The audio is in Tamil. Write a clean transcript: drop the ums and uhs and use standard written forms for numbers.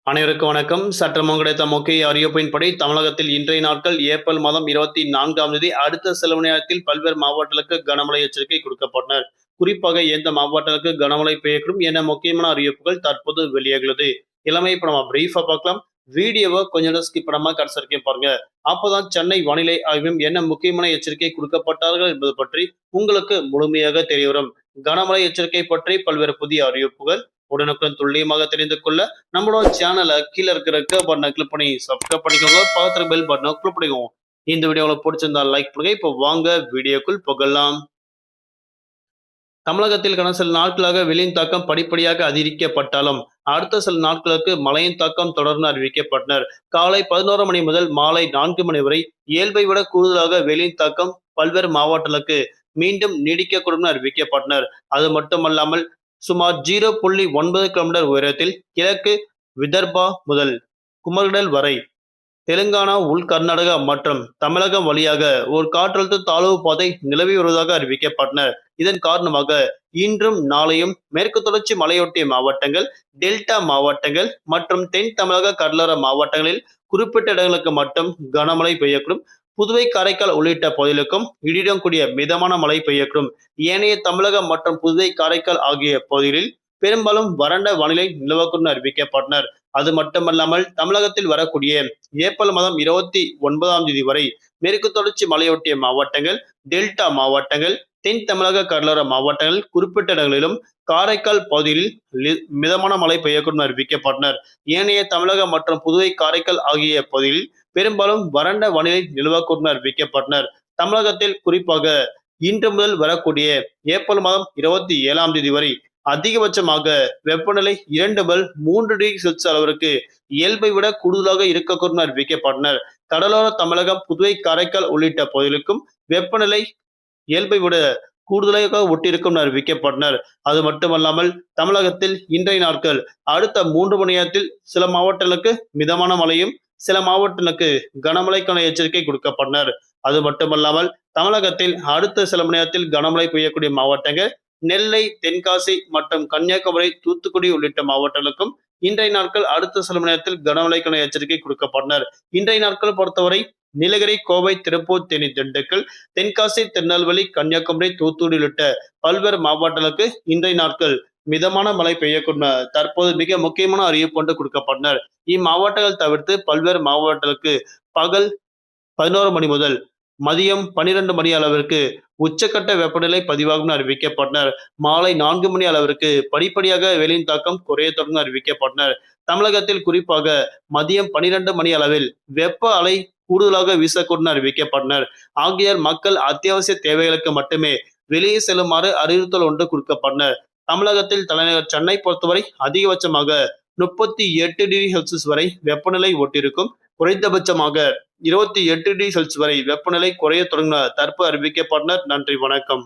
அனைவருக்கும் வணக்கம். சற்றமும் கிடைத்த முக்கிய அறிவிப்பின்படி தமிழகத்தில் இன்றைய நாட்கள் ஏப்ரல் மாதம் 24ஆம் தேதி அடுத்த சில மணி நேரத்தில் பல்வேறு மாவட்டங்களுக்கு கனமழை எச்சரிக்கை கொடுக்கப்பட்டனர். குறிப்பாக எந்த மாவட்டங்களுக்கு கனமழை பெய்யக்கூடும் என முக்கியமான அறிவிப்புகள் தற்போது வெளியாகிறது. எல்லாமே இப்ப நம்ம பிரீஃபா பார்க்கலாம். வீடியோவை கொஞ்சம் நேரம் ஸ்கிப் பண்ணாம கடைசி வரைக்கும் பாருங்க. அப்பதான் சென்னை வானிலை ஆய்வும் என்ன முக்கியமான எச்சரிக்கை கொடுக்கப்பட்டார்கள் என்பது பற்றி உங்களுக்கு முழுமையாக தெரிய வரும். கனமழை எச்சரிக்கை பற்றி பல்வேறு புதிய அறிவிப்புகள் உடனுக்குடன் துல்லியமாக தெரிந்து கொள்ள நம்மளோட சேனலை கீழே இருக்கிற பட்டனை கிளிக் பண்ணி சப்ஸ்கிரைப் பண்ணிக்கோங்க. பக்கத்துல பெல் பட்டனை கிளிக் பண்ணிக்கோங்க. இந்த வீடியோ உங்களுக்கு பிடிச்சிருந்தா லைக் பண்ணுங்க. இப்போ வாங்க வீடியோக்குள் புகழலாம். தமிழகத்தில் கடந்த சில நாட்களாக வெயிலின் தாக்கம் படிப்படியாக அதிகரிக்கப்பட்டாலும் அடுத்த சில நாட்களுக்கு மழையின் தாக்கம் தொடர்ந்து அறிவிக்கப்பட்டனர். காலை 11 மணி முதல் மாலை 4 மணி வரை இயல்பை விட கூடுதலாக வெயிலின் தாக்கம் பல்வேறு மாவட்டங்களுக்கு மீண்டும் நீடிக்கக்கூடும் அறிவிக்கப்பட்டனர். அது மட்டுமல்லாமல் சுமார் 0.9 கிலோமீட்டர் உயரத்தில் கிழக்கு விதர்பா முதல் குமரிடல் வரை தெலுங்கானா, உள் கர்நாடகா மற்றும் தமிழகம் வழியாக ஒரு காற்றழுத்த தாழ்வு பாதை நிலவி வருவதாக அறிவிக்கப்பட்டனர். இதன் காரணமாக இன்றும் நாளையும் மேற்கு தொடர்ச்சி மலையொட்டிய மாவட்டங்கள், டெல்டா மாவட்டங்கள் மற்றும் தென் தமிழக கடலோர மாவட்டங்களில் குறிப்பிட்ட இடங்களுக்கு மட்டும் கனமழை பெய்யக்கூடும். புதுவை, காரைக்கால் உள்ளிட்ட பகுதிகளுக்கும் இடியுடன் கூடிய மிதமான மழை பெய்யக்கூடும். ஏனைய தமிழகம் மற்றும் புதுவை, காரைக்கால் ஆகிய பகுதிகளில் பெரும்பாலும் வறண்ட வானிலை நிலவக்கூடும் அறிவிக்கப்பட்டனர். அது மட்டுமல்லாமல் தமிழகத்தில் வரக்கூடிய ஏப்ரல் மாதம் 29ஆம் தேதி வரை மேற்கு தொடர்ச்சி மலையொட்டிய மாவட்டங்கள், டெல்டா மாவட்டங்கள், தென் தமிழக கடலோர மாவட்டங்கள் குறிப்பிட்ட இடங்களிலும் காரைக்கால் பகுதியில் மிதமான மழை பெய்யக்கூடும் அறிவிக்கப்பட்டனர். ஏனைய தமிழகம் மற்றும் புதுவை, காரைக்கால் ஆகிய பகுதிகளில் பெரும்பாலும் வறண்ட வானிலை நிலவக்கூடும் அறிவிக்கப்பட்டனர். தமிழகத்தில் குறிப்பாக இன்று முதல் வரக்கூடிய ஏப்ரல் மாதம் 27ஆம் தேதி வரை அதிகபட்சமாக வெப்பநிலை 2 முதல் 3 டிகிரி செல்சியஸ் அளவிற்கு இயல்பை விட கூடுதலாக இருக்கக்கூடும் அறிவிக்கப்பட்டனர். கடலோர தமிழகம், புதுவை, காரைக்கால் உள்ளிட்ட பகுதிகளுக்கும் வெப்பநிலை இயல்பை விட கூடுதலாக ஒட்டியிருக்கும் அறிவிக்கப்பட்டனர். அது மட்டுமல்லாமல் தமிழகத்தில் இன்றைய நாட்கள் அடுத்த 3 மணி நேரத்தில் சில மாவட்டங்களுக்கு மிதமான மழையும், சில மாவட்டங்களுக்கு கனமழைக்கான எச்சரிக்கை கொடுக்கப்பட்டனர். அது மட்டுமல்லாமல் தமிழகத்தில் அடுத்த சில மணி நேரத்தில் கனமழை பெய்யக்கூடிய மாவட்டங்கள் நெல்லை, தென்காசி மற்றும் கன்னியாகுமரி, தூத்துக்குடி உள்ளிட்ட மாவட்டங்களுக்கும் இன்றைய நாட்கள் அடுத்த சில மணி நேரத்தில் கனமழைக்கான எச்சரிக்கை கொடுக்கப்பட்டனர். இன்றைய நாட்கள் பொறுத்தவரை நீலகிரி, கோவை, திருப்பூர், தேனி, திண்டுக்கல், தென்காசி, திருநெல்வேலி, கன்னியாகுமரி, தூத்துக்குடி உள்ளிட்ட பல்வேறு மாவட்டங்களுக்கு இன்றைய நாட்கள் மிதமான மழை பெய்யக்கூடும் தற்போது மிக முக்கியமான அறிவிப்பு ஒன்று கொடுக்கப்பட்டனர். இம்மாவட்டங்கள் தவிர்த்து பல்வேறு மாவட்டங்களுக்கு பகல் 11 மணி முதல் மதியம் 12 மணி அளவிற்கு உச்சக்கட்ட வெப்பநிலை பதிவாகும் அறிவிக்கப்பட்டனர். மாலை 4 மணி அளவிற்கு படிப்படியாக வெயிலின் தாக்கம் குறைய தொடங்கும் அறிவிக்கப்பட்டனர். தமிழகத்தில் குறிப்பாக மதியம் 12 மணி அளவில் வெப்ப அலை கூடுதலாக வீசக்கூடும் அறிவிக்கப்பட்டனர். ஆகியோர் மக்கள் அத்தியாவசிய தேவைகளுக்கு மட்டுமே வெளியே செல்லுமாறு அறிவுறுத்தல் ஒன்று கொடுக்கப்பட்டனர். தமிழகத்தில் தலைநகர் சென்னை பொறுத்தவரை அதிகபட்சமாக 38 டிகிரி செல்சியஸ் வரை வெப்பநிலை ஒட்டிருக்கும். குறைந்தபட்சமாக 28 டிகிரி செல்சியஸ் வரை வெப்பநிலை குறைய தொடங்கின தற்போது அறிவிக்கப்பட்டனர். நன்றி, வணக்கம்.